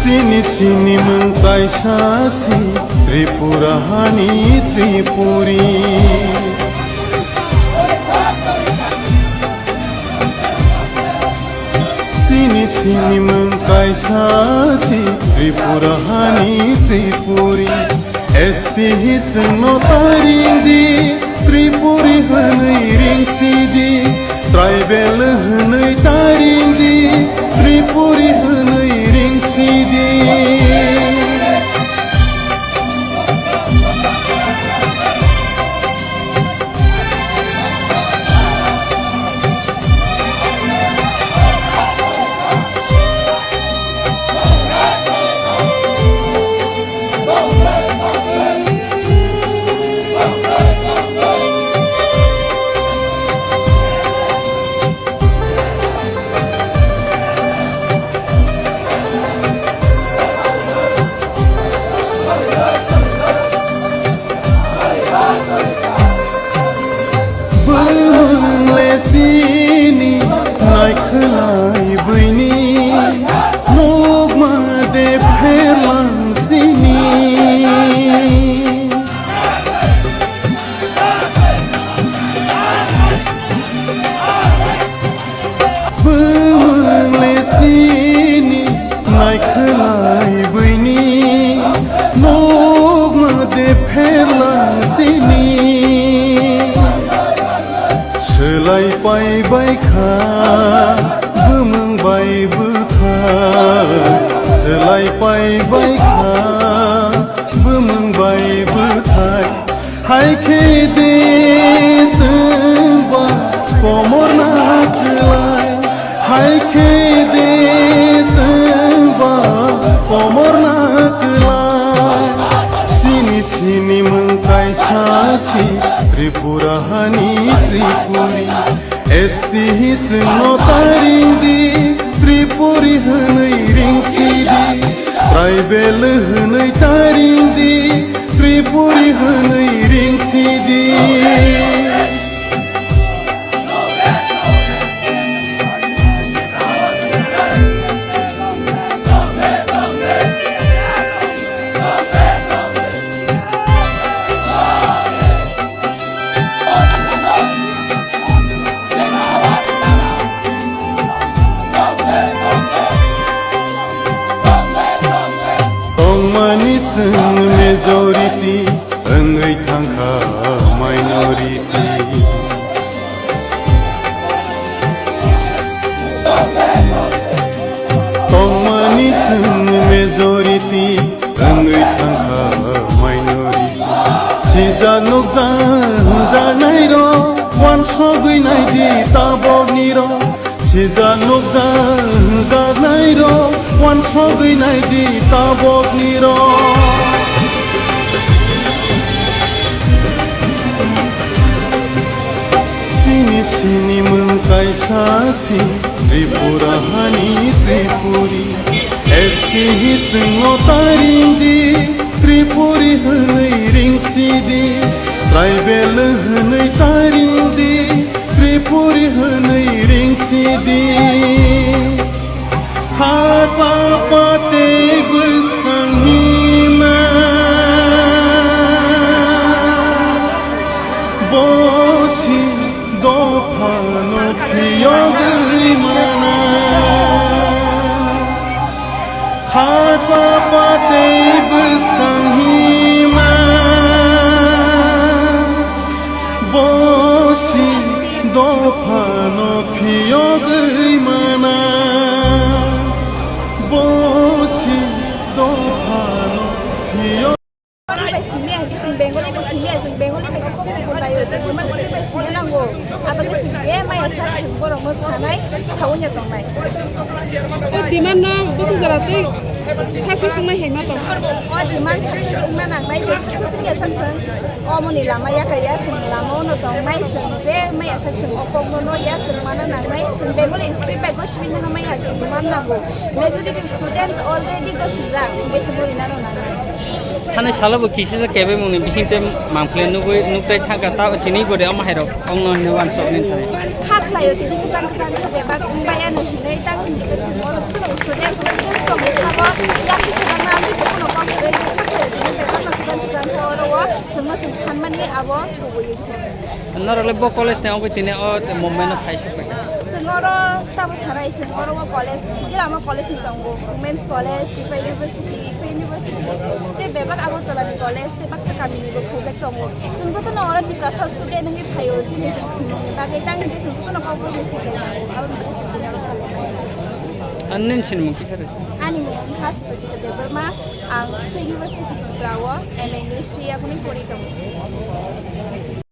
Sini sini mengkaisasi Tripurahani Tripuri Sini sini mengkaisasi Tripurahani Tripuri Esti hisno taringdi Tripuri hanai ringsidi Tribal hanai taringdi Tripuri hanai ringsidi Sini naik kelai bini Nogma de perlang sini Bemele sini naik kelai bini Nogma de perlang sini Selai pai bai kha bumung bai butha Selai pai bai kha bumung bai butha Hai ke de seba pomor na kelai Hai ke de seba pomor na kelai Sini sini mengkaisasi Tripurahani Tripuri Esti hisno taringdi Tripuri hanai ringsidi Tribal hanai taringdi Tripuri hanai ringsidi Majority Engai tangka minority Tong manis majority Engai tangka minority Sija nokza zanai ro Wan sogui nai di tabog ni ro Sija nokza zanai ro Wan sogui nai di tabog ni ro Sini sini mengkaisasi Tripurahani Tripuri Esti hisno taringdi Tripuri hanai ringsidi Tribal hanai taringdi Tripuri hanai ringsidi Hapa pate gustan hima Bosi Dopano piyogi mana Hata pate bustang hima Bosi Dopano piyogi mana Bosi Dopano piyogi Bengali mereka kumpul bayu, jadi mana kita sini nanggo. Apa kita sini mai asal sembur amos kanai, tahunya tong mai. Oh di mana? Bos jarate sukses semua hemat toh. Oh di mana sukses semua nang mai, jadi suksesnya sukses. Oh muni lama ya kaya sing lama no tong mai sing je mai asal sing opong no ya sing mana nang mai sing Bengali inspire by gosh win nang mai asal di mana nanggo. Majority students already go shiza, ini semua ina no nang. Karena salah bukti sih kebe mungkin bising tem mangklen nukui nukcai thangka tahu sini gue dia mahirok, ong non nuan sok nih tadi. खालायो दिनै गोजान गोजान बेबा बायानो हिनै तांनि बेबायदि बर' जों student student दं हिसाबो याखि खालामा बेखौ उनाव गावसोर खालायो दिनै बेबा गोजान गोजान हराव जों जों सानमानि आबो होयो नरले ब कलेज ने ओबे तिने ओ मुंबई न फाइसे पे Sengoro tamu sarai sengoro wa college dia ama college ni tanggo women's college Rifa University Queen University te bebak agor tola ni college te baksa kami ni bo project tanggo sungjo to nora ti prasa student ni phayo jini sungjo ni bagai tang ni sungjo to na ko bo besi ke aba mi अन्नन cinema की sir ani mo khas project de berma ang University brawo and English ti aku ni pori tanggo